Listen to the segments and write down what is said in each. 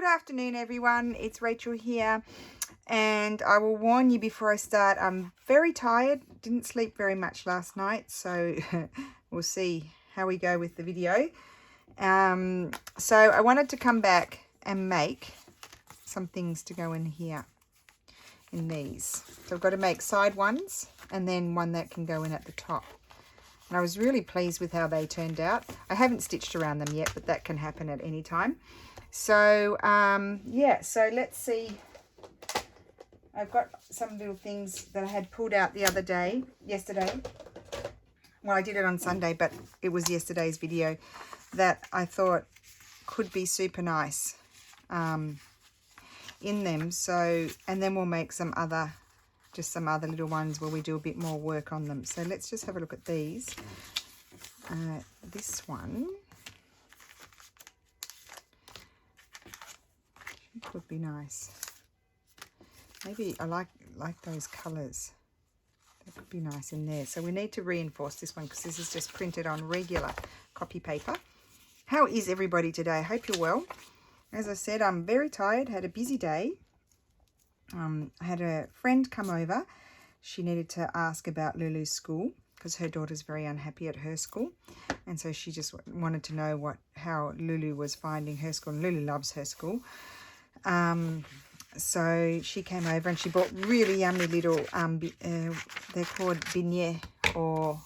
Good afternoon, everyone. It's Rachel here, and I will warn you before I start, I'm very tired. Didn't sleep very much last night, so we'll see how we go with the video. So I wanted to come back and make some things to go in here, in these. So I've got to make side ones and then one that can go in at the top. And I was really pleased with how they turned out. I haven't stitched around them yet, but that can happen at any time. So, yeah, so let's see. I've got some little things that I had pulled out the other day, yesterday. Well, I did it on Sunday, but it was yesterday's video that I thought could be super nice in them. So, and then we'll make some other, just some other little ones where we do a bit more work on them. So let's just have a look at these. This one would be nice. Maybe I like those colours. That could be nice in there. So we need to reinforce this one because this is just printed on regular copy paper. How is everybody today? I hope you're well. As I said, I'm very tired. Had a busy day. I had a friend come over. She needed to ask about Lulu's school because her daughter's very unhappy at her school. And so she just wanted to know how Lulu was finding her school. And Lulu loves her school. So she came over and she bought really yummy little, they're called beignets or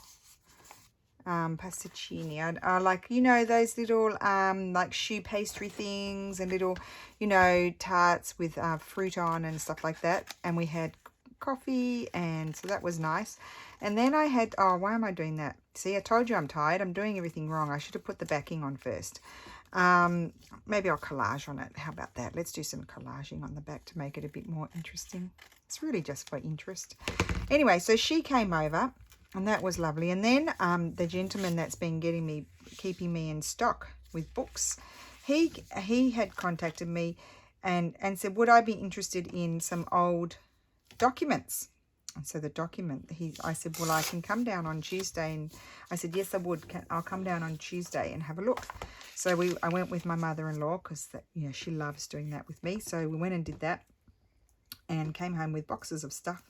pasticcini. I like, you know, those little like choux pastry things and little, you know, tarts with fruit on and stuff like that. And we had coffee, and so that was nice. And then I had, oh, why am I doing that? See, I told you I'm tired. I'm doing everything wrong. I should have put the backing on first. Maybe I'll collage on it. How about that? Let's do some collaging on the back to make it a bit more interesting. It's really just for interest. Anyway, so she came over and that was lovely. And then the gentleman that's been keeping me in stock with books, he had contacted me and said, would I be interested in some old documents? And so the document, I said, well, I can come down on Tuesday. And I said, yes, I would. I'll come down on Tuesday and have a look. So I went with my mother-in-law because, you know, she loves doing that with me. So we went and did that and came home with boxes of stuff.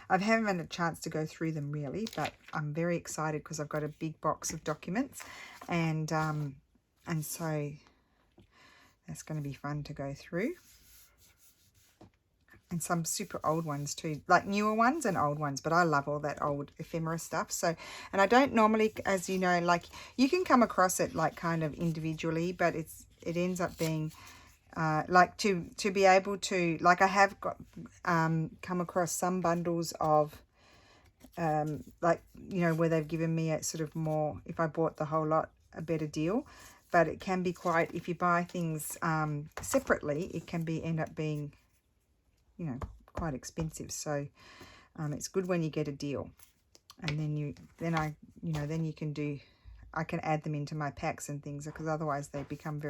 I haven't had a chance to go through them really, but I'm very excited because I've got a big box of documents. And so that's going to be fun to go through. And some super old ones too, like newer ones and old ones, but I love all that old ephemera stuff. So, and I don't normally, as you know, like you can come across it like kind of individually, but it ends up being like to be able to, like I have got come across some bundles of like, you know, where they've given me a sort of more, if I bought the whole lot, a better deal. But it can be quite, if you buy things separately, it can end up being, you know, quite expensive. So it's good when you get a deal, and then I can add them into my packs and things, because otherwise they become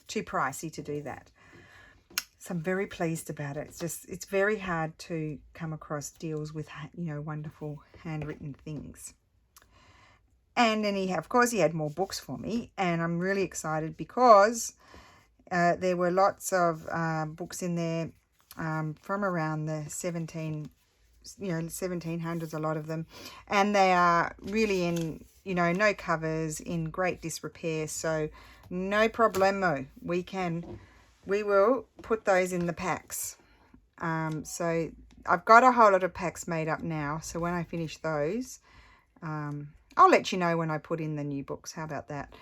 too pricey to do that. So I'm very pleased about it. It's very hard to come across deals with, you know, wonderful handwritten things. And then of course he had more books for me, and I'm really excited because there were lots of books in there from around the 1700s, a lot of them, and they are really in, you know, no covers, in great disrepair, so no problemo. We will put those in the packs. So I've got a whole lot of packs made up now, so when I finish those, I'll let you know when I put in the new books. How about that?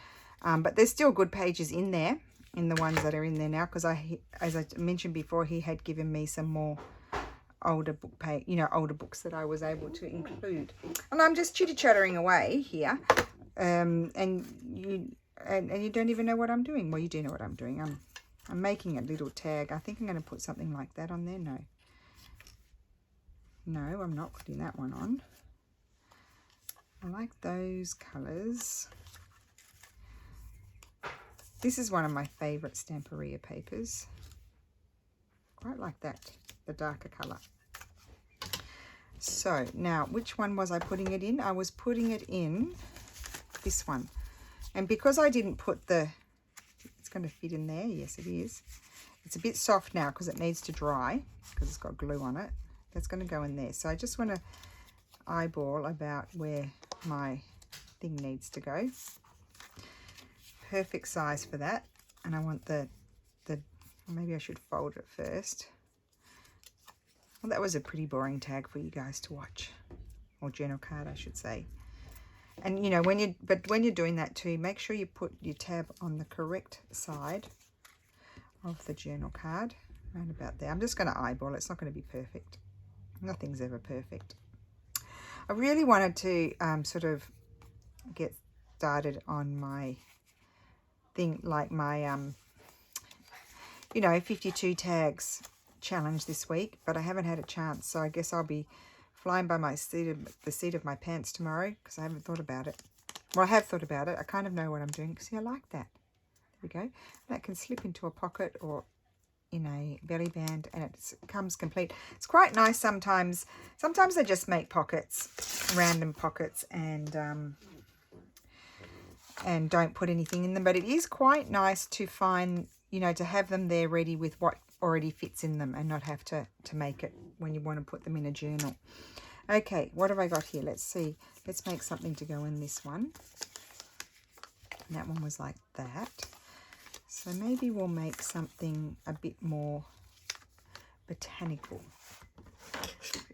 But there's still good pages in there, in the ones that are in there now, because as I mentioned before, he had given me some more older older books that I was able to include. And I'm just chitter-chattering away here, and you don't even know what I'm doing. Well, you do know what I'm doing. I'm making a little tag. I think I'm going to put something like that on there. No, I'm not putting that one on. I like those colours. This is one of my favourite Stamperia papers. Quite like that, the darker colour. So now, which one was I putting it in? I was putting it in this one. And because I didn't put it's going to fit in there. Yes, it is. It's a bit soft now because it needs to dry because it's got glue on it. That's going to go in there. So I just want to eyeball about where my thing needs to go. Perfect size for that. And I want maybe I should fold it first. Well, that was a pretty boring tag for you guys to watch, or journal card, I should say. And you know, when you're doing that too, make sure you put your tab on the correct side of the journal card, around about there. I'm just going to eyeball it. It's not going to be perfect. Nothing's ever perfect. I really wanted to sort of get started on my thing, like my you know, 52 tags challenge this week, but I haven't had a chance, so I guess I'll be flying by the seat of my pants tomorrow because I haven't thought about it. Well, I have thought about it. I kind of know what I'm doing. See, I like that. There we go. That can slip into a pocket or in a belly band, and it comes complete. It's quite nice sometimes. Sometimes I just make pockets, random pockets, and don't put anything in them, but it is quite nice to find, you know, to have them there ready with what already fits in them and not have to make it when you want to put them in a journal. Okay, what have I got here? Let's see. Let's make something to go in this one. And that one was like that. So maybe we'll make something a bit more botanical.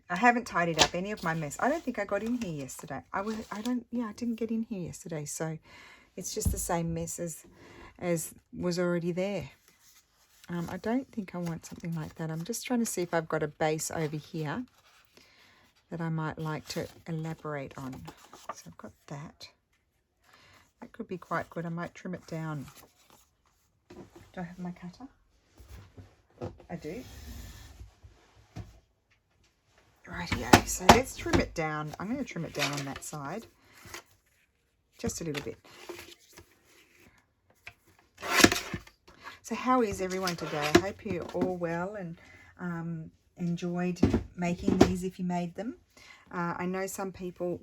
I haven't tidied up any of my mess. I don't think I got in here yesterday. I didn't get in here yesterday, so it's just the same mess as was already there. I don't think I want something like that. I'm just trying to see if I've got a base over here that I might like to elaborate on. So I've got that. That could be quite good. I might trim it down. Do I have my cutter? I do. Rightio. So let's trim it down. I'm going to trim it down on that side. Just a little bit. So how is everyone today? I hope you're all well and enjoyed making these if you made them. I know some people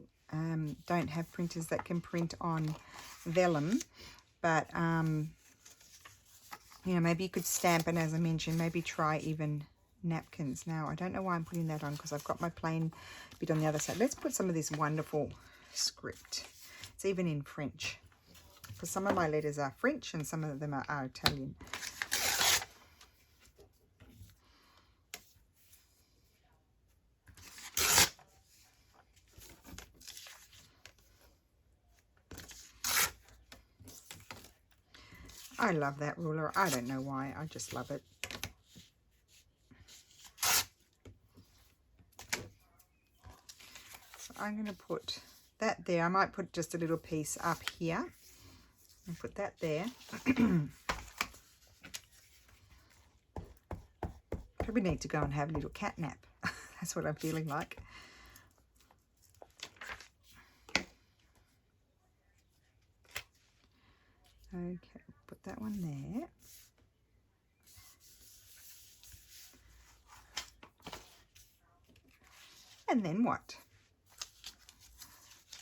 don't have printers that can print on vellum, but you know, maybe you could stamp, and as I mentioned, maybe try even napkins. Now, I don't know why I'm putting that on because I've got my plain bit on the other side. Let's put some of this wonderful script. It's even in French, because some of my letters are French and some of them are Italian. I love that ruler. I don't know why. I just love it. So I'm going to put that there. I might put just a little piece up here and put that there. Probably need to go and have a little cat nap. That's what I'm feeling like. Okay, put that one there. And then what?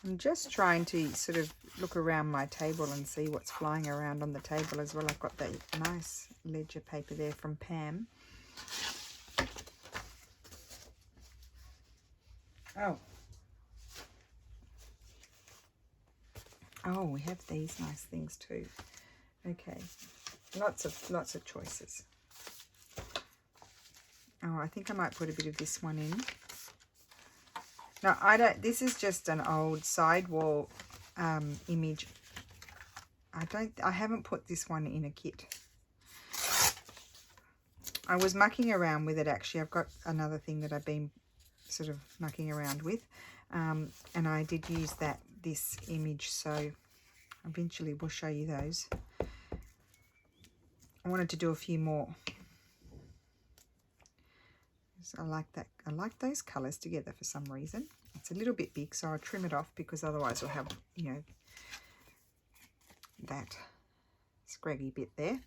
I'm just trying to sort of look around my table and see what's flying around on the table as well. I've got that nice ledger paper there from Pam. Oh, we have these nice things too. Okay, lots of choices. Oh, I think I might put a bit of this one in. No, I don't. This is just an old sidewall image. I haven't put this one in a kit. I was mucking around with it actually. I've got another thing that I've been sort of mucking around with, and I did use this image, so eventually we'll show you those. I wanted to do a few more. I like that. I like those colours together for some reason. It's a little bit big, so I'll trim it off because otherwise we'll have, you know, that scraggy bit there.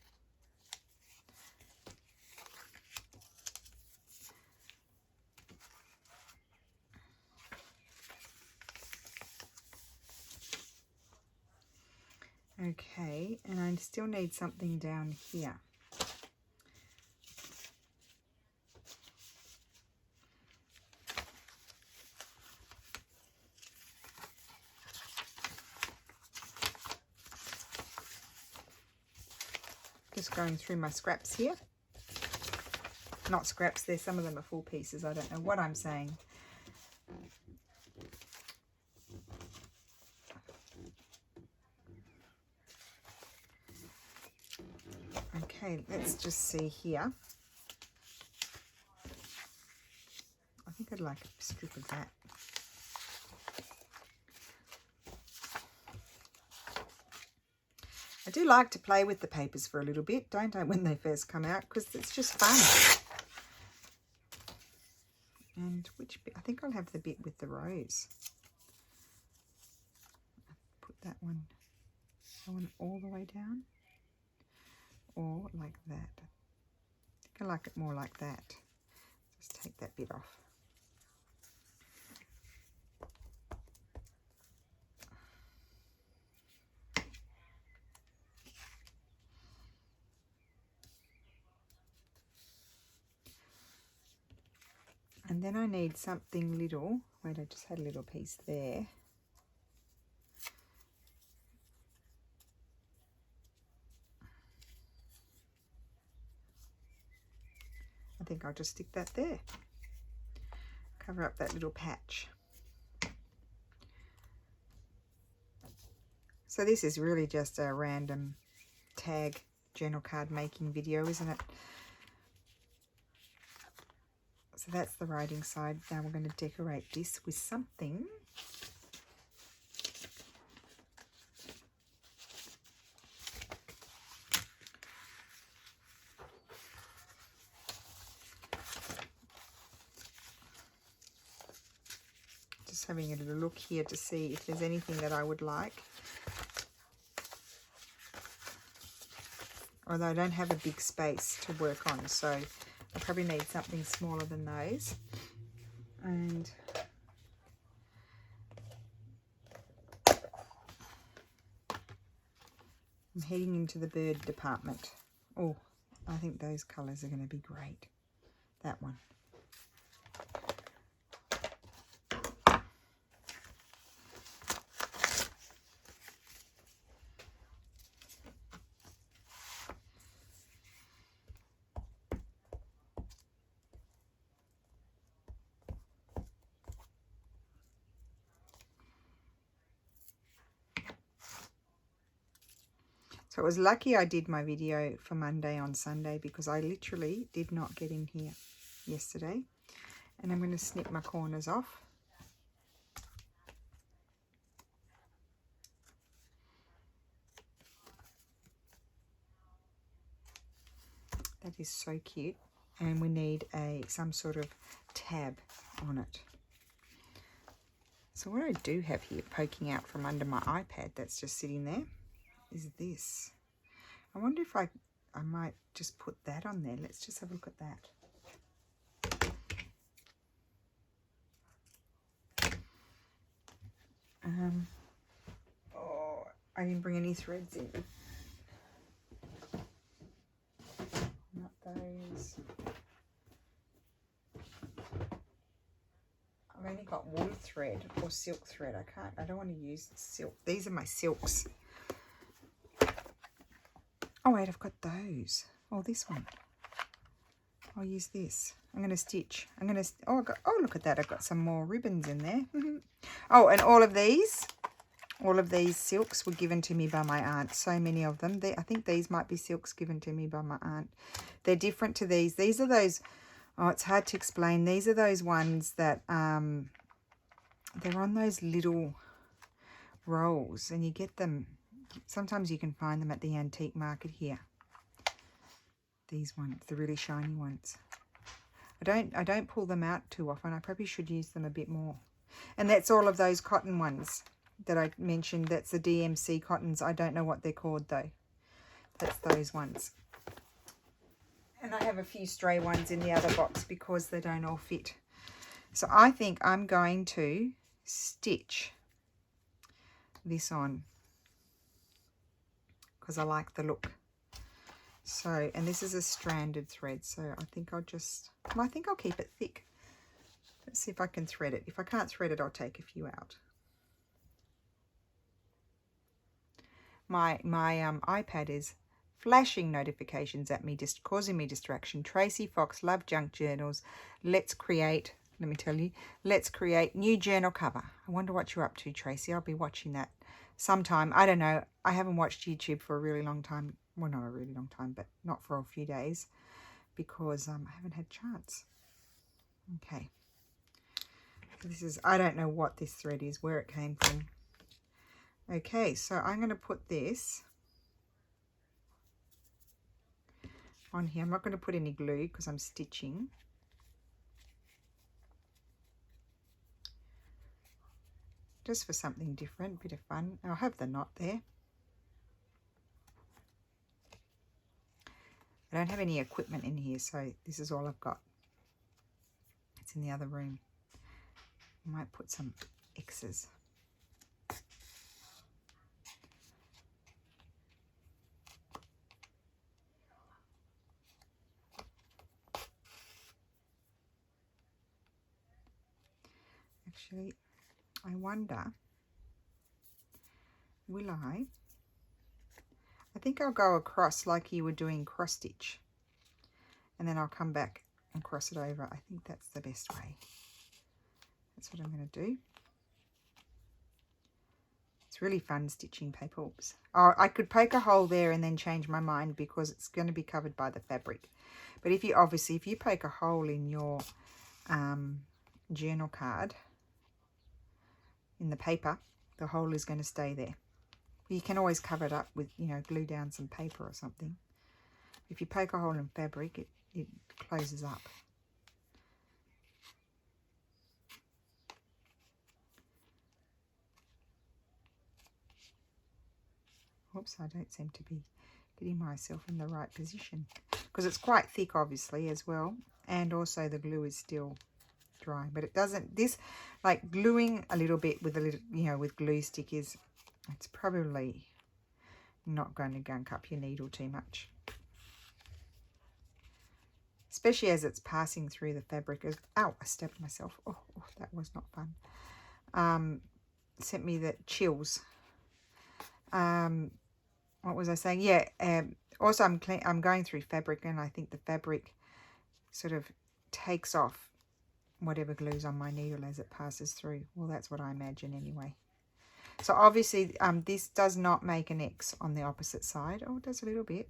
Okay, and I still need something down here. just going through my scraps here. Not scraps, there's some of them are full pieces. I don't know what I'm saying. Okay, let's just see here. I think I'd like a strip of that. I do like to play with the papers for a little bit, don't I, when they first come out, because it's just fun. And which bit? I think I'll have the bit with the rose. Put that one all the way down, or like that. I think I like it more like that. Just take that bit off. And then I need something little. Wait, I just had a little piece there. I think I'll just stick that there. Cover up that little patch. So this is really just a random tag journal card making video, isn't it? So that's the writing side. Now we're going to decorate this with something. Just having a little look here to see if there's anything that I would like. Although I don't have a big space to work on, so I probably need something smaller than those. And I'm heading into the bird department. Oh, I think those colours are going to be great. That one. So it was lucky I did my video for Monday on Sunday, because I literally did not get in here yesterday. And I'm going to snip my corners off. That is so cute. And we need some sort of tab on it. So what I do have here poking out from under my iPad that's just sitting there is this. I wonder if I might just put that on there. Let's just have a look at that. Oh, I didn't bring any threads in. Not those. I've only got wool thread or silk thread. I don't want to use silk. These are my silks. Oh wait, I've got those. Oh, this one. I'll use this. I'm going to stitch. Oh, look at that. I've got some more ribbons in there. Oh, and all of these silks were given to me by my aunt. So many of them. I think these might be silks given to me by my aunt. They're different to these. These are those, oh, it's hard to explain. These are those ones that, they're on those little rolls, and you get them. Sometimes you can find them at the antique market here. These ones, the really shiny ones. I don't pull them out too often. I probably should use them a bit more. And that's all of those cotton ones that I mentioned. That's the DMC cottons. I don't know what they're called though. That's those ones. And I have a few stray ones in the other box because they don't all fit. So I think I'm going to stitch this on, because I like the look. So, and this is a stranded thread, so I think I'll keep it thick. Let's see if I can thread it. If I can't thread it, I'll take a few out. My iPad is flashing notifications at me, just causing me distraction. Tracy Fox, love junk journals. Let's create, let me tell you, let's create new journal cover. I wonder what you're up to, Tracy. I'll be watching that sometime. I don't know. I haven't watched YouTube for a really long time. Well, not a really long time, but not for a few days because I haven't had a chance. Okay. This is, I don't know what this thread is, where it came from. Okay, so I'm going to put this on here. I'm not going to put any glue because I'm stitching. Just for something different, bit of fun. I'll have the knot there. I don't have any equipment in here, so this is all I've got. It's in the other room. I might put some X's. Actually, I wonder, will I think I'll go across like you were doing cross stitch. And then I'll come back and cross it over. I think that's the best way. That's what I'm going to do. It's really fun stitching paper. Oops. Oh, I could poke a hole there and then change my mind because it's going to be covered by the fabric. But if you obviously, if you poke a hole in your journal card, in the paper, the hole is going to stay there. You can always cover it up with, you know, glue down some paper or something. If you poke a hole in fabric, it closes up. Oops, I don't seem to be getting myself in the right position because it's quite thick obviously as well, and also the glue is still dry, but it doesn't, this like gluing a little bit with a little, you know, with glue stick is, it's probably not going to gunk up your needle too much, especially as it's passing through the fabric. Ow, I stabbed myself. Oh, that was not fun. Sent me the chills. What was I saying? Yeah. Also, I'm going through fabric, and I think the fabric sort of takes off whatever glue's on my needle as it passes through. Well, that's what I imagine anyway. So obviously, this does not make an X on the opposite side. Oh, it does a little bit.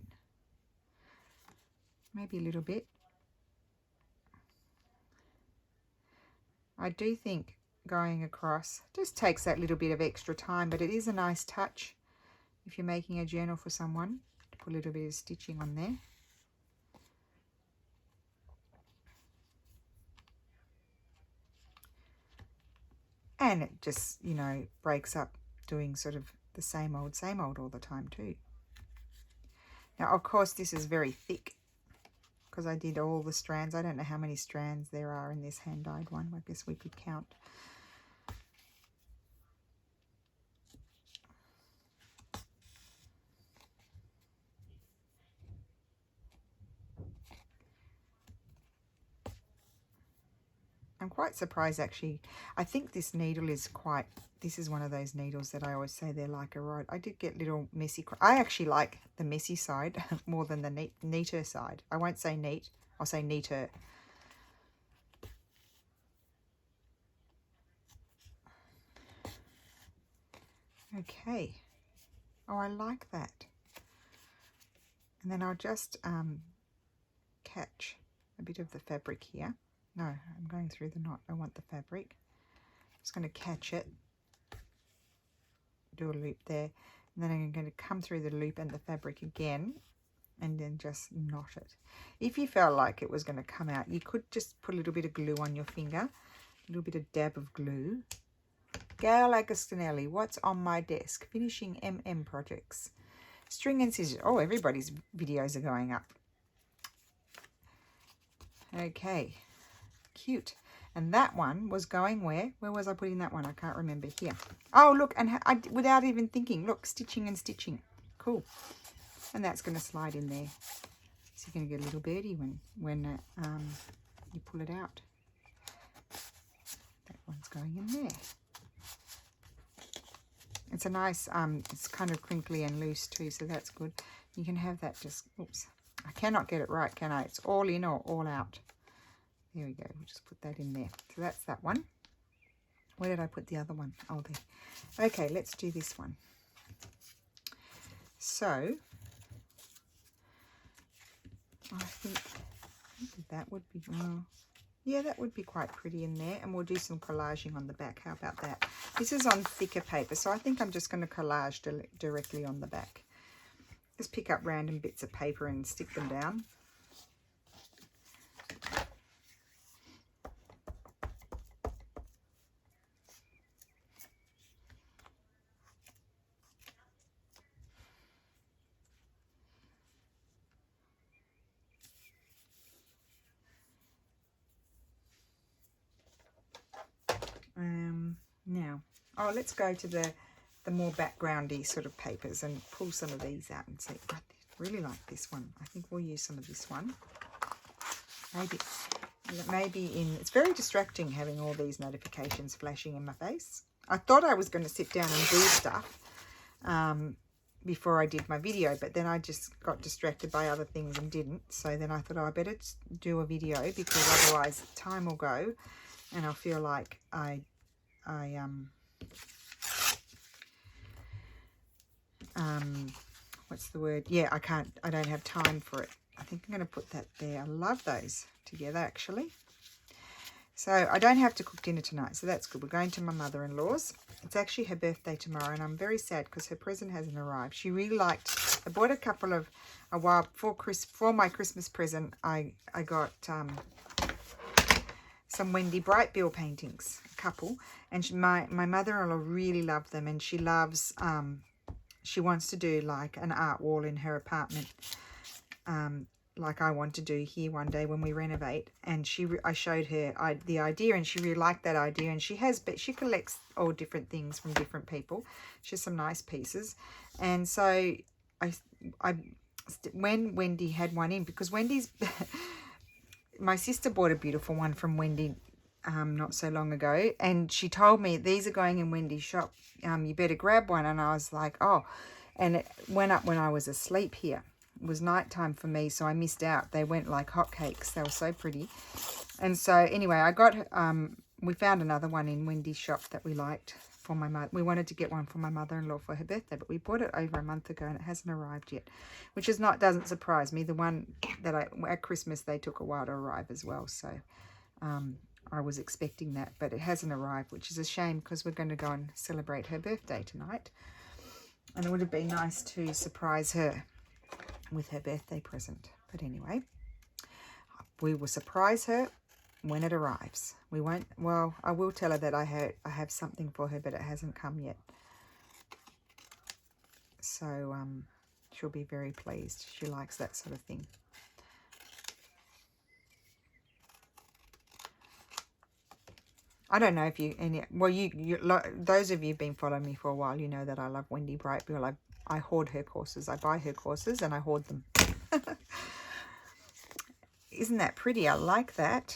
Maybe a little bit. I do think going across just takes that little bit of extra time, but it is a nice touch if you're making a journal for someone to put a little bit of stitching on there. And it just, you know, breaks up doing sort of the same old all the time too. Now, of course, this is very thick because I did all the strands. I don't know how many strands there are in this hand-dyed one. I guess we could count. I'm quite surprised actually. I think this needle is quite, this is one of those needles that I always say they're like a rod. I did get little messy, I actually like the messy side more than the neater side. I won't say neat, I'll say neater. Okay. Oh, I like that. And then I'll just catch a bit of the fabric here. No, I'm going through the knot. I want the fabric. I'm just going to catch it, do a loop there, and then I'm going to come through the loop and the fabric again, and then just knot it. If you felt like it was going to come out, you could just put a little bit of glue on your finger, a little bit of dab of glue. Gail Agostinelli, what's on my desk? Finishing projects. String and scissors. Oh, everybody's videos are going up. Okay. Cute. And that one was going where? Where was I putting that one? I can't remember. Here. Oh, look, and without even thinking, look, stitching and stitching. Cool. And that's going to slide in there. So you're going to get a little birdie when you pull it out. That one's going in there. It's a nice, it's kind of crinkly and loose too, so that's good. You can have that just, oops. I cannot get it right, can I? It's all in or all out. There we go. We'll just put that in there. So that's that one. Where did I put the other one? Oh, there. Okay, let's do this one. So, I think that would be, yeah, that would be quite pretty in there. And we'll do some collaging on the back. How about that? This is on thicker paper, so I think I'm just going to collage directly on the back. Just pick up random bits of paper and stick them down. Now, let's go to the more backgroundy sort of papers and pull some of these out and see. I really like this one. I think we'll use some of this one. Maybe it's very distracting having all these notifications flashing in my face. I thought I was going to sit down and do stuff before I did my video, but then I just got distracted by other things and didn't. So then I thought, I better do a video, because otherwise time will go and I'll feel like what's the word? Yeah, I don't have time for it. I think I'm going to put that there. I love those together, actually. So I don't have to cook dinner tonight, so that's good. We're going to my mother-in-law's. It's actually her birthday tomorrow, and I'm very sad because her present hasn't arrived. She really liked, I bought a while for my Christmas present, I got some Wendy Brightbill paintings, a couple, and my mother-in-law really loved them, and she loves, she wants to do like an art wall in her apartment, like I want to do here one day when we renovate. And I showed her the idea, and she really liked that idea. And she collects all different things from different people. She has some nice pieces. And so when Wendy had one in, because Wendy's my sister bought a beautiful one from Wendy not so long ago, and she told me, these are going in Wendy's shop, you better grab one. And I was like, oh, and it went up when I was asleep here. It was nighttime for me, so I missed out. They went like hotcakes. They were so pretty. And so anyway, I got we found another one in Wendy's shop that we liked for my mother. We wanted to get one for my mother-in-law for her birthday, but we bought it over a month ago and it hasn't arrived yet, which doesn't surprise me. The one that at Christmas, they took a while to arrive as well, so I was expecting that, but it hasn't arrived, which is a shame, because we're going to go and celebrate her birthday tonight, and it would have been nice to surprise her with her birthday present. But anyway, we will surprise her when it arrives. We won't, well, I will tell her that I have something for her, but it hasn't come yet. So she'll be very pleased. She likes that sort of thing. I don't know if those of you who've been following me for a while, you know that I love Wendy Brightbill. I hoard her courses. I buy her courses and I hoard them. Isn't that pretty? I like that.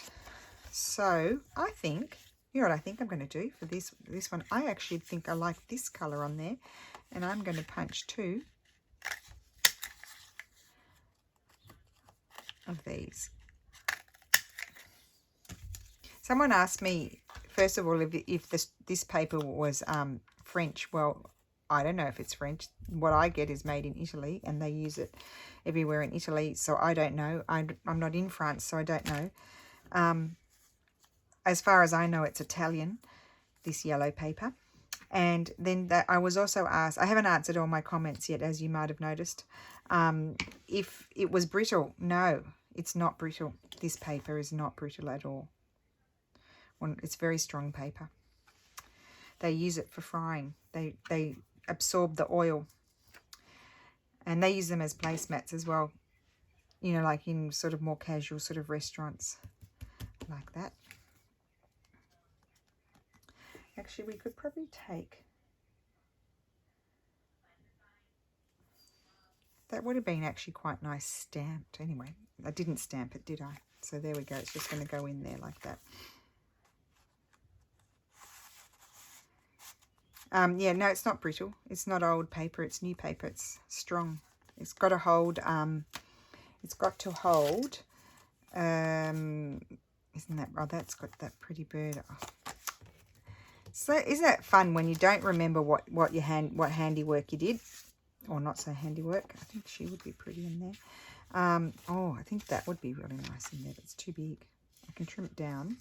So I think, you know what I think I'm going to do for this one? I actually think I like this colour on there, and I'm going to punch 2 of these. Someone asked me, first of all, if this paper was French. Well, I don't know if it's French. What I get is made in Italy, and they use it everywhere in Italy. So I don't know. I'm not in France, so I don't know. As far as I know, it's Italian, this yellow paper. And then I was also asked, I haven't answered all my comments yet, as you might have noticed, if it was brittle. No, it's not brittle. This paper is not brittle at all. It's very strong paper. They use it for frying. They absorb the oil. And they use them as placemats as well. You know, like in sort of more casual sort of restaurants. Like that. Actually, we could probably take... That would have been actually quite nice stamped. Anyway, I didn't stamp it, did I? So there we go. It's just going to go in there like that. Yeah, no, it's not brittle. It's not old paper. It's new paper. It's strong. It's got to hold, isn't that, oh, that's got that pretty bird. Oh. So isn't that fun when you don't remember what handiwork you did, or not so handiwork? I think she would be pretty in there. Oh, I think that would be really nice in there. It's too big. I can trim it down.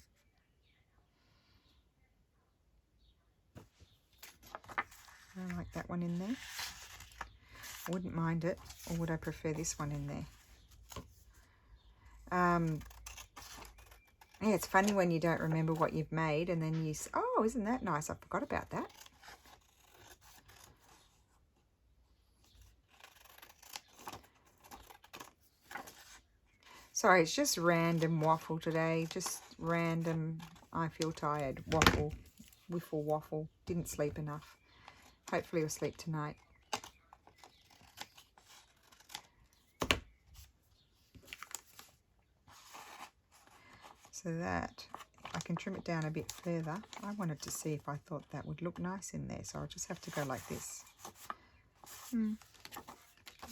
I like that one in there. I wouldn't mind it, or would I prefer this one in there? Yeah, it's funny when you don't remember what you've made and then you say, oh, isn't that nice? I forgot about that. Sorry, it's just random waffle today. Just random, I feel tired. Waffle, wiffle waffle. Didn't sleep enough. Hopefully I'll sleep tonight. So that, I can trim it down a bit further. I wanted to see if I thought that would look nice in there. So I'll just have to go like this. I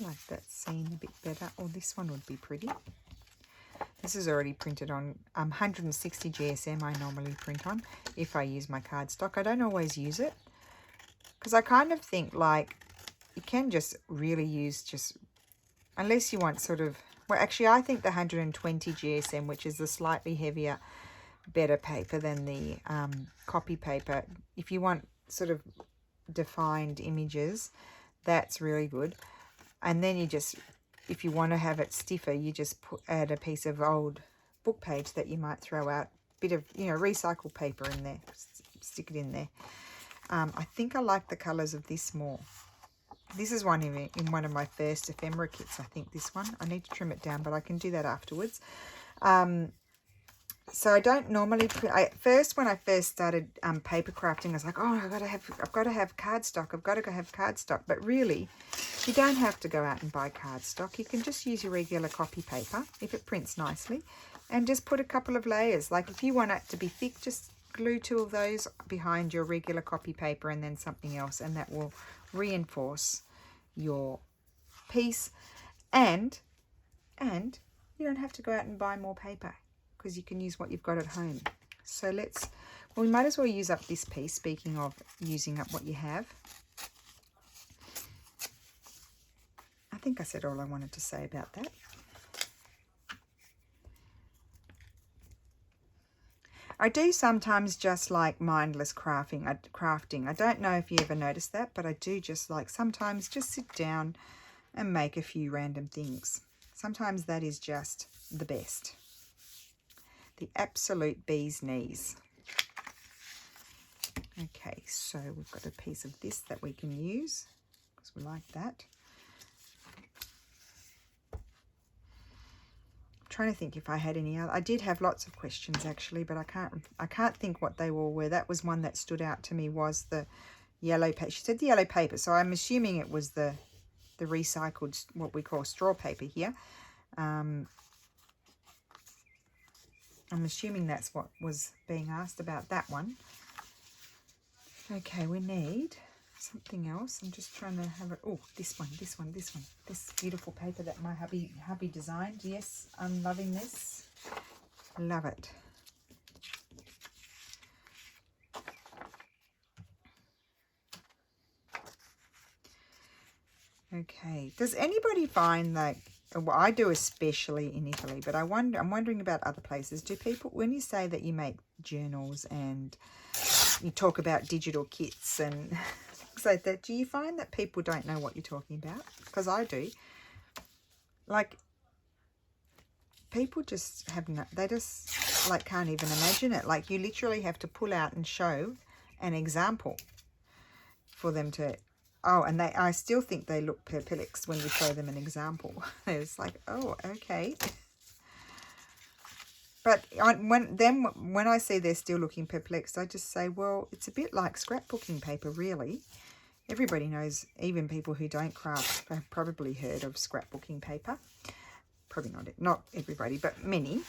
like that scene a bit better. Or this one would be pretty. This is already printed on 160 GSM I normally print on if I use my cardstock. I don't always use it because I kind of think like you can just really use just, unless you want sort of, well actually I think the 120 GSM, which is the slightly heavier, better paper than the copy paper, if you want sort of defined images, that's really good. And then you just, if you want to have it stiffer, you just add a piece of old book page that you might throw out, bit of, you know, recycled paper in there, stick it in there. I think I like the colours of this more. This is one in one of my first ephemera kits, I think this one. I need to trim it down, but I can do that afterwards. So I don't normally print. First, when I first started paper crafting, I was like, oh, I've got to have cardstock. I've got to go have cardstock. But really, you don't have to go out and buy cardstock. You can just use your regular copy paper if it prints nicely, and just put a couple of layers. Like if you want it to be thick, just glue 2 of those behind your regular copy paper and then something else, and that will reinforce your piece. And you don't have to go out and buy more paper, because you can use what you've got at home. So we might as well use up this piece, speaking of using up what you have. I think I said all I wanted to say about that. I do sometimes just like mindless crafting. I don't know if you ever noticed that, but I do just like sometimes just sit down and make a few random things. Sometimes that is just the best. The absolute bee's knees. Okay, so we've got a piece of this that we can use because we like that. I'm trying to think if I had any other. I did have lots of questions actually, but I can't think what they all were. That was one that stood out to me, was the yellow paper. She said the yellow paper, so I'm assuming it was the recycled, what we call straw paper here. I'm assuming that's what was being asked about that one. Okay, we need something else. I'm just trying to have it. Oh, this one. This beautiful paper that my hubby designed. Yes, I'm loving this. Love it. Okay, does anybody find like, well, I do especially in Italy, but I'm wondering about other places. Do people, when you say that you make journals and you talk about digital kits and things like that, do you find that people don't know what you're talking about? Because I do. Like, people just have no, they just like can't even imagine it. Like, you literally have to pull out and show an example for them to. Oh, and I still think they look perplexed when you show them an example. It's like, oh, okay. But when I see they're still looking perplexed, I just say, well, it's a bit like scrapbooking paper, really. Everybody knows, even people who don't craft have probably heard of scrapbooking paper. Probably not everybody, but many.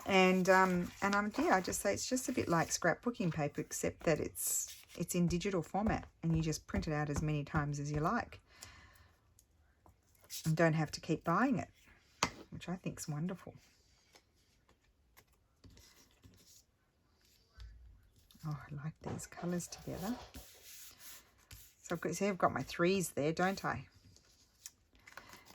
And I just say it's just a bit like scrapbooking paper, except that it's in digital format and you just print it out as many times as you like. and don't have to keep buying it, which I think is wonderful. Oh, I like these colours together. So I've got my 3s there, don't I?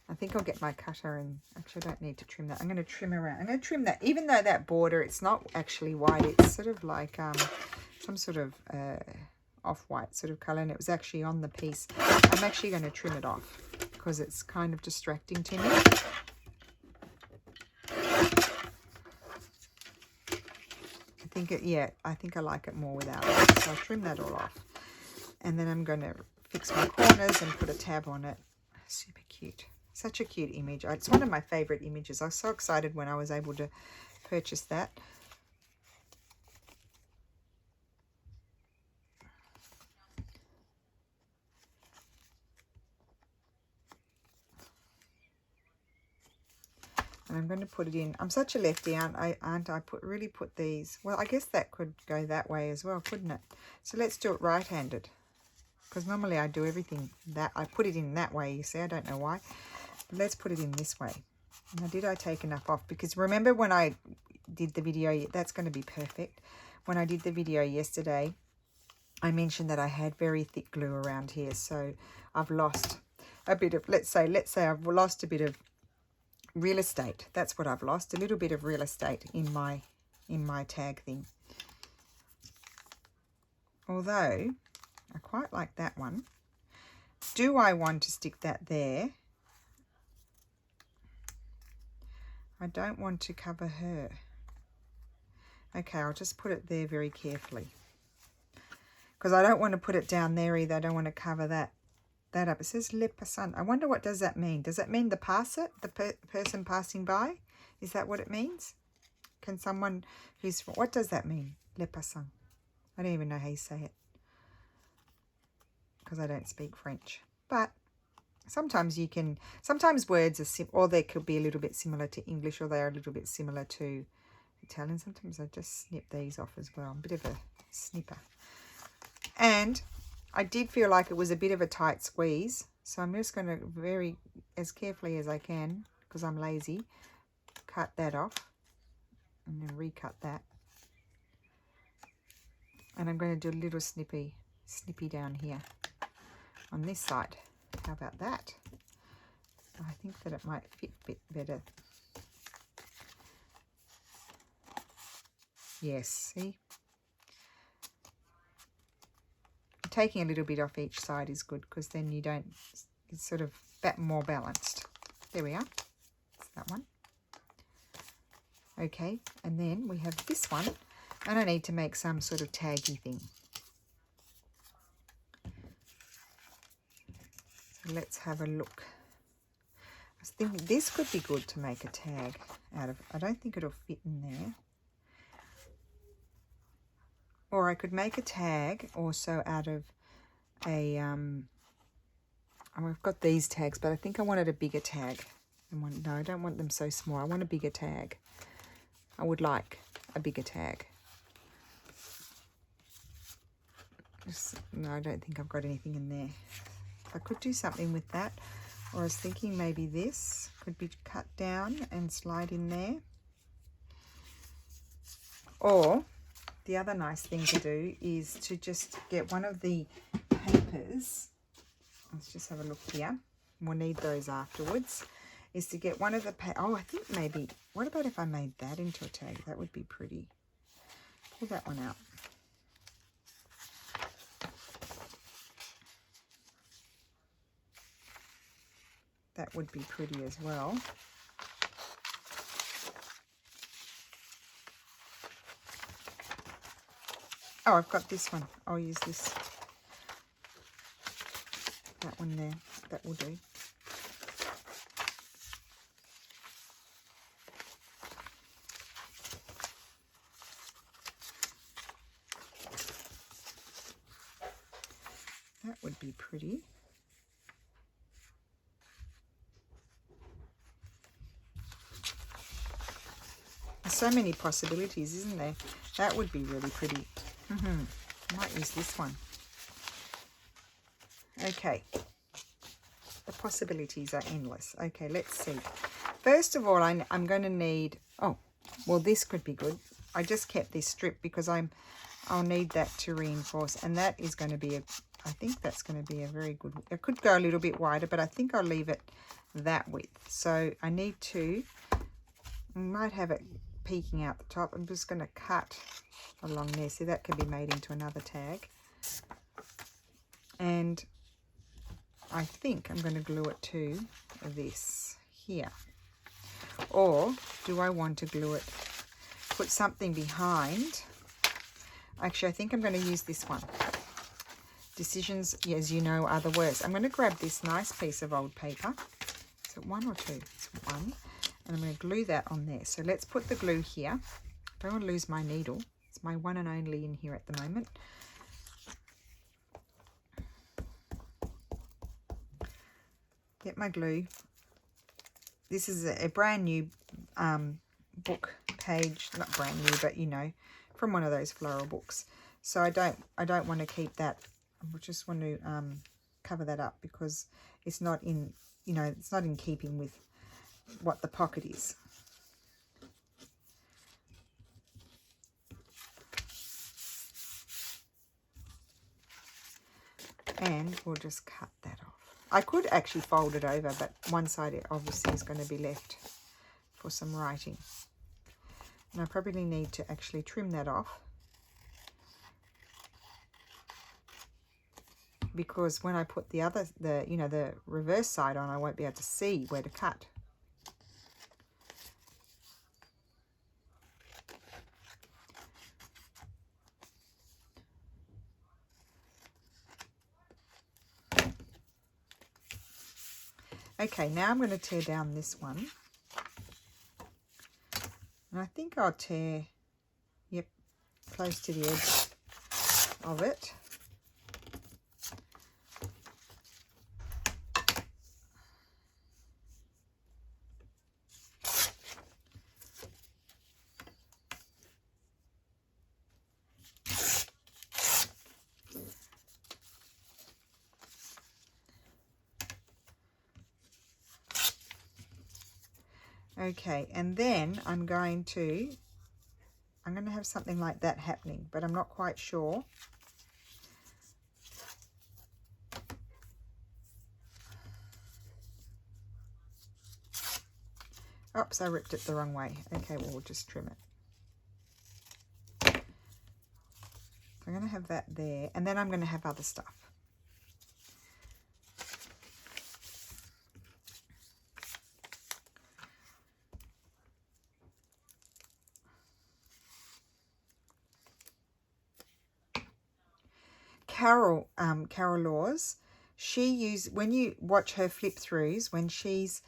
I think I'll get my cutter and actually I don't need to trim that. I'm going to trim around. I'm going to trim that, even though that border, it's not actually white. It's sort of like some sort of off-white sort of colour, and it was actually on the piece. I'm actually going to trim it off because it's kind of distracting to me. I think I like it more without it. So I'll trim that all off. And then I'm going to fix my corners and put a tab on it. Super cute. Such a cute image. It's one of my favourite images. I was so excited when I was able to purchase that. And I'm going to put it in. I'm such a lefty, aren't I? Really put these. Well, I guess that could go that way as well, couldn't it? So let's do it right-handed. Because normally I do everything that. I put it in that way, you see. I don't know why. But let's put it in this way. Now, did I take enough off? Because remember when I did the video, that's going to be perfect. When I did the video yesterday, I mentioned that I had very thick glue around here. So I've lost a bit of, let's say I've lost a bit of real estate. That's what I've lost, a little bit of real estate in my tag thing. Although I quite like that one. Do I want to stick that there? I don't want to cover her. Okay, I'll just put it there very carefully, because I don't want to put it down there either. I don't want to cover that up. It says le passant. I wonder what does that mean. Does that mean the passer, the person passing by? Is that what it means? Can someone who's, what does that mean? Le passant. I don't even know how you say it, because I don't speak French. But sometimes you can, sometimes words are or they could be a little bit similar to English, or they're a little bit similar to Italian. Sometimes I just snip these off as well. A bit of a snipper. And I did feel like it was a bit of a tight squeeze, so I'm just going to as carefully as I can, because I'm lazy, cut that off and then recut that. And I'm going to do a little snippy down here on this side. How about that? I think that it might fit a bit better. Yes, see? Taking a little bit off each side is good, because then you don't, it's sort of more balanced. There we are. That's that one. Okay, and then we have this one, and I need to make some sort of taggy thing. So let's have a look. I was thinking this could be good to make a tag out of. I don't think it'll fit in there. Or I could make a tag also out of a, I've got these tags, but I think I wanted a bigger tag. No, I don't want them so small. I want a bigger tag. I would like a bigger tag. No, I don't think I've got anything in there. I could do something with that. Or I was thinking maybe this could be cut down and slide in there. Or the other nice thing to do is to just get one of the papers. Let's just have a look here. We'll need those afterwards. Is to get one of the I think maybe, what about if I made that into a tag? That would be pretty. Pull that one out. That would be pretty as well. Oh, I've got this one. I'll use this. That one there. That will do. That would be pretty. There's so many possibilities, isn't there? That would be really pretty. I might use this one. Okay. The possibilities are endless. Okay, let's see. First of all, I'm going to need, oh, well, this could be good. I just kept this strip because I'll need that to reinforce, and that is going to be I think that's going to be a very good, it could go a little bit wider, but I think I'll leave it that width. So I need to, I might have it peeking out the top. I'm just going to cut along there. See, that can be made into another tag. And I think I'm going to glue it to this here. Or do I want to glue it, put something behind? Actually, I think I'm going to use this one. Decisions, as you know, are the worst. I'm going to grab this nice piece of old paper. Is it one or two? It's one. And I'm going to glue that on there. So let's put the glue here. I don't want to lose my needle. It's my one and only in here at the moment. Get my glue. This is a brand new book page, not brand new, but you know, from one of those floral books. So I don't want to keep that. I just want to cover that up because it's not in, you know, it's not in keeping with what the pocket is. And we'll just cut that off. I could actually fold it over, but one side it obviously is going to be left for some writing. And I probably need to actually trim that off, because when I put the other, the reverse side on, I won't be able to see where to cut. Okay, now I'm going to tear down this one. And I think I'll tear, yep, close to the edge of it. Okay, and then I'm going to have something like that happening, but I'm not quite sure. Oops, I ripped it the wrong way. Okay, well, we'll just trim it. So I'm going to have that there, and then I'm going to have other stuff. Carol Laws, she used, when you watch her flip throughs, when she's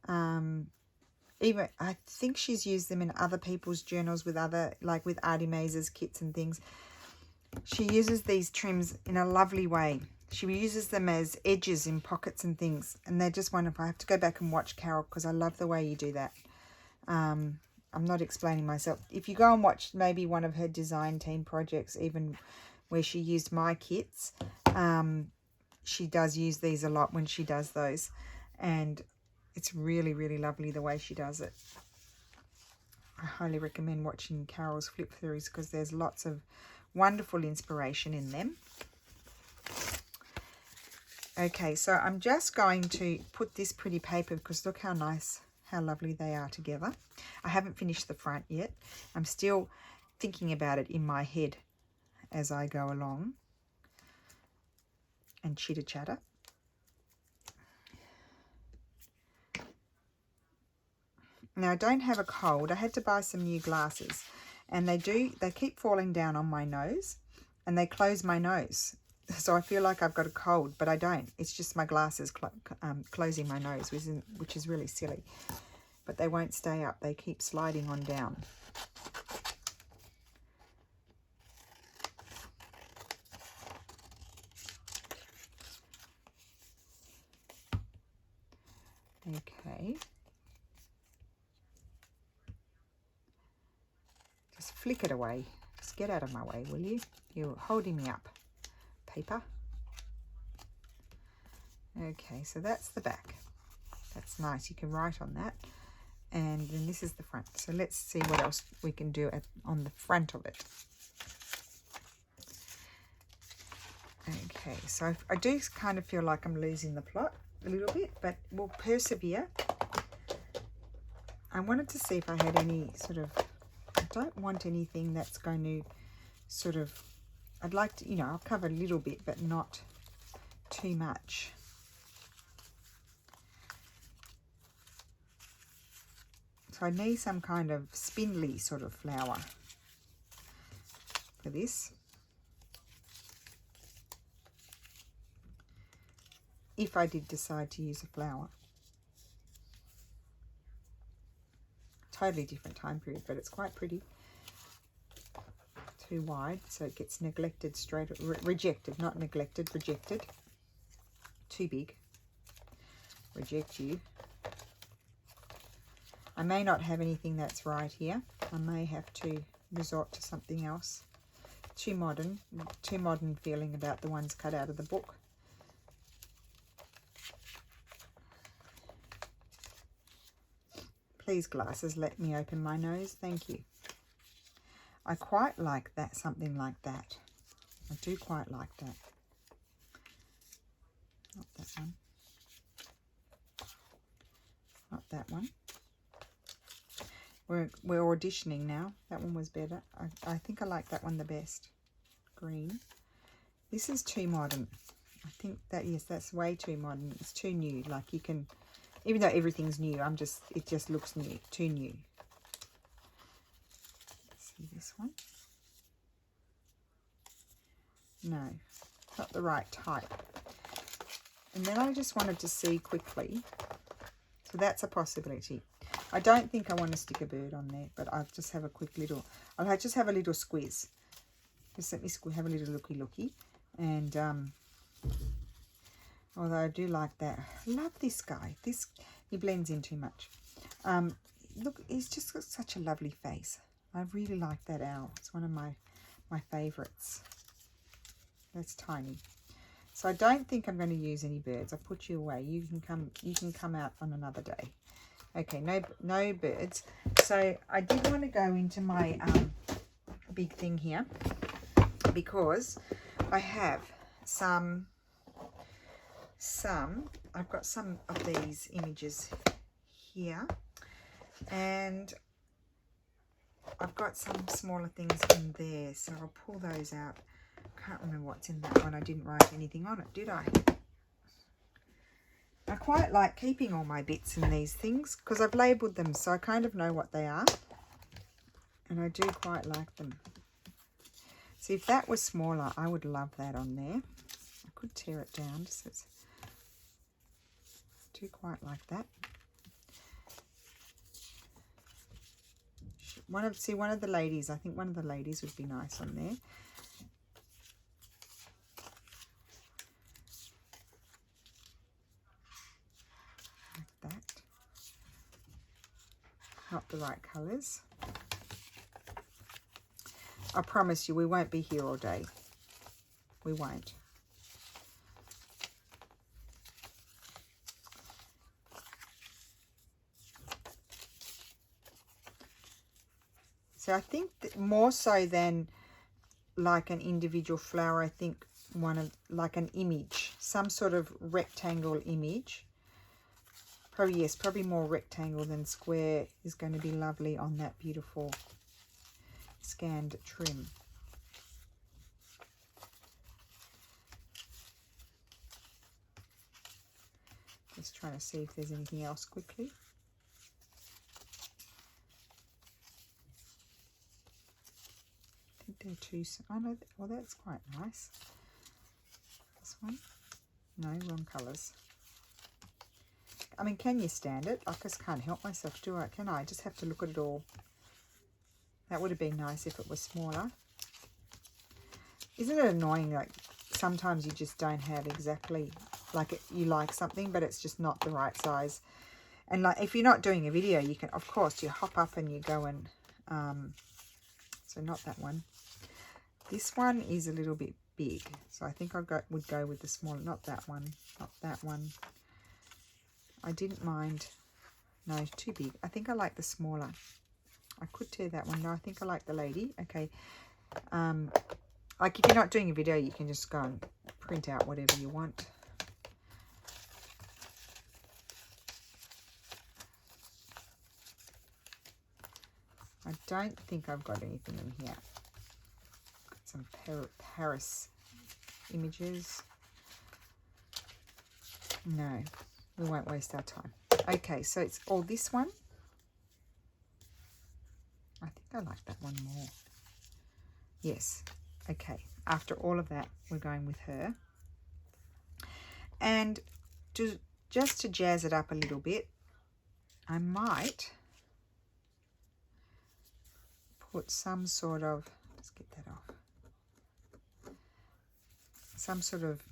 even, I think she's used them in other people's journals with other, like with Artie Maze's kits and things. She uses these trims in a lovely way. She uses them as edges in pockets and things, and they're just wonderful. I have to go back and watch Carol because I love the way you do that. I'm not explaining myself. If you go and watch maybe one of her design team projects, even where she used my kits, she does use these a lot when she does those, and it's really, really lovely the way she does it. I highly recommend watching Carol's flip throughs because there's lots of wonderful inspiration in them. Okay, so I'm just going to put this pretty paper, because look how nice, how lovely they are together. I haven't finished the front yet. I'm still thinking about it in my head as I go along and chitter chatter. Now I don't have a cold. I had to buy some new glasses, and they keep falling down on my nose, and they close my nose. So I feel like I've got a cold, but I don't. It's just my glasses closing my nose, which is really silly. But they won't stay up. They keep sliding on down. Okay. Just flick it away. Just get out of my way, will you? You're holding me up. Paper. Okay, so that's the back. That's nice, you can write on that. And then this is the front. So let's see what else we can do on the front of it. Okay, so I do kind of feel like I'm losing the plot a little bit, but we'll persevere. I wanted to see if I had any sort of, I don't want anything that's going to sort of, I'd like to, you know, I'll cover a little bit, but not too much. So I need some kind of spindly sort of flower for this. If I did decide to use a flower. Totally different time period, but it's quite pretty. Too wide, so it gets neglected rejected, not neglected, rejected. Too big. Reject you. I may not have anything that's right here. I may have to resort to something else. Too modern feeling about the ones cut out of the book. Please, glasses, let me open my nose. Thank you. I quite like that, something like that. I do quite like that. Not that one. Not that one. We're auditioning now. That one was better. I think I like that one the best. Green. This is too modern. I think that, yes, that's way too modern. It's too new. Like, you can, even though everything's new, it just looks new. Too new. Let's see this one. No, not the right type. And then I just wanted to see quickly. So that's a possibility. I don't think I want to stick a bird on there, but I'll just have a quick little, I'll just have a little squiz. Just let me have a little looky. And although I do like that. I love this guy. He blends in too much. Look, he's just got such a lovely face. I really like that owl. It's one of my favourites. That's tiny. So I don't think I'm going to use any birds. I'll put you away. You can come out on another day. Okay, no birds. So I did want to go into my big thing here, because I have I've got some of these images here, and I've got some smaller things in there, so I'll pull those out. Can't remember what's in that one. I didn't write anything on it, did I? I quite like keeping all my bits in these things because I've labelled them, so I kind of know what they are, and I do quite like them. See, if that was smaller, I would love that on there. I could tear it down just so it's, I do quite like that. One of the ladies, I think one of the ladies would be nice on there. Like that. Not the right colours. I promise you, we won't be here all day. We won't. So I think that more so than like an individual flower, I think like an image, some sort of rectangle image. Probably, yes, probably more rectangle than square is going to be lovely on that beautiful scanned trim. Just trying to see if there's anything else quickly. I think they're too, oh no, well that's quite nice. This one, no, wrong colours. I mean, can you stand it? I just can't help myself, do I? Can I? Just have to look at it all. That would have been nice if it was smaller. Isn't it annoying, like, sometimes you just don't have exactly, like, you like something, but it's just not the right size. And, like, if you're not doing a video, you can, of course, you hop up and you go and, so not that one. This one is a little bit big. So I think I would go with the smaller, not that one, not that one. I didn't mind. No, too big. I think I like the smaller. I could tear that one. No, I think I like the lady. Okay. Like if you're not doing a video, you can just go and print out whatever you want. I don't think I've got anything in here. Got some Paris images. No, we won't waste our time. Okay, so it's all this one. I think I like that one more. Yes. Okay, after all of that, we're going with her. And just to jazz it up a little bit, I might put some sort of, let's get that off, some sort of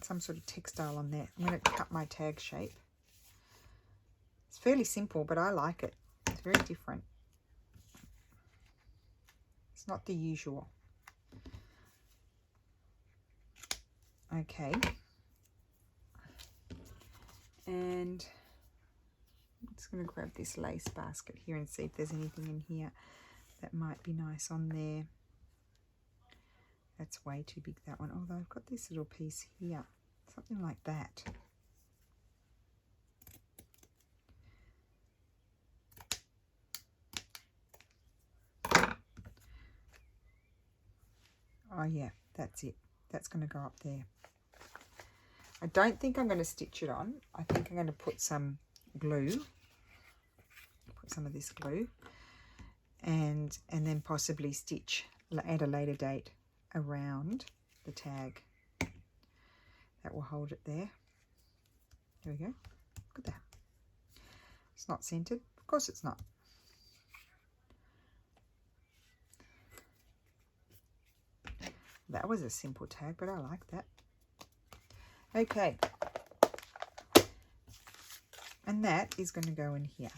some sort of textile on there. I'm going to cut my tag shape. It's fairly simple, but I like it. It's very different. It's not the usual. Okay. And I'm just going to grab this lace basket here and see if there's anything in here that might be nice on there. That's way too big, that one. Although I've got this little piece here. Something like that. Oh yeah, that's it. That's going to go up there. I don't think I'm going to stitch it on. I think I'm going to put some glue. Put some of this glue. And then possibly stitch at a later date around the tag. That will hold it there. There we go. Look at that. It's not centered. Of course it's not. That was a simple tag, but I like that. Okay. And that is going to go in here.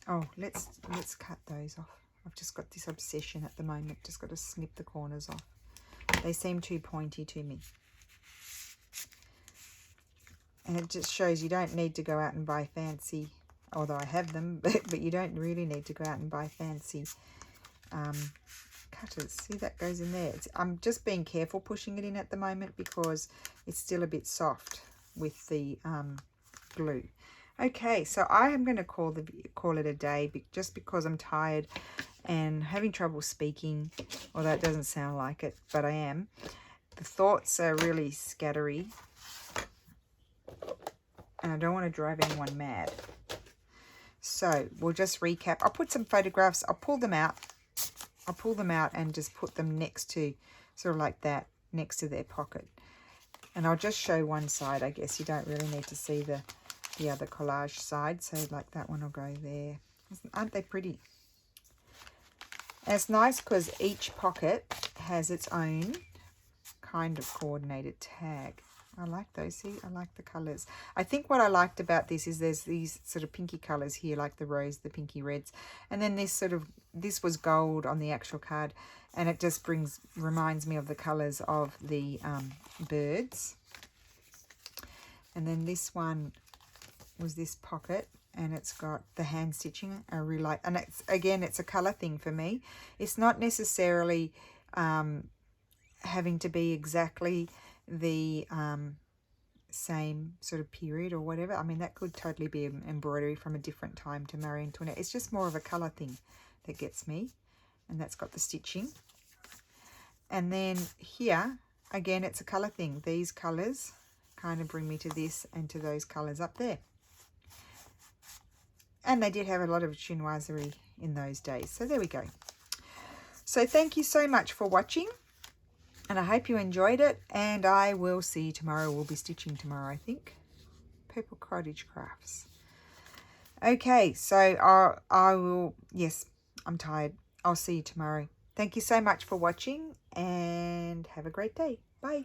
Oh, let's cut those off. I've just got this obsession at the moment. Just got to snip the corners off. They seem too pointy to me. And it just shows you don't need to go out and buy fancy, although I have them, but you don't really need to go out and buy fancy cutters. See, that goes in there. I'm just being careful pushing it in at the moment because it's still a bit soft with the glue. Okay, so I am going to call it a day just because I'm tired and having trouble speaking, although it doesn't sound like it, but I am. The thoughts are really scattery. And I don't want to drive anyone mad. So we'll just recap. I'll put some photographs. I'll pull them out. I'll pull them out and just put them next to, sort of like that, next to their pocket. And I'll just show one side, I guess. You don't really need to see the other collage side. So like that one will go there. Aren't they pretty? And it's nice because each pocket has its own kind of coordinated tag. I like those. See, I like the colours. I think what I liked about this is there's these sort of pinky colours here, like the rose, the pinky reds. And then this was gold on the actual card. And it just reminds me of the colours of the birds. And then this one was this pocket. And it's got the hand stitching. I really like. And it's a colour thing for me. It's not necessarily having to be exactly the same sort of period or whatever. I mean, that could totally be an embroidery from a different time to marry into it. It's just more of a colour thing that gets me. And that's got the stitching. And then here, again, it's a colour thing. These colours kind of bring me to this and to those colours up there. And they did have a lot of chinoiserie in those days. So there we go. So thank you so much for watching. And I hope you enjoyed it. And I will see you tomorrow. We'll be stitching tomorrow, I think. Purple Cottage Crafts. Okay, so I will... Yes, I'm tired. I'll see you tomorrow. Thank you so much for watching. And have a great day. Bye.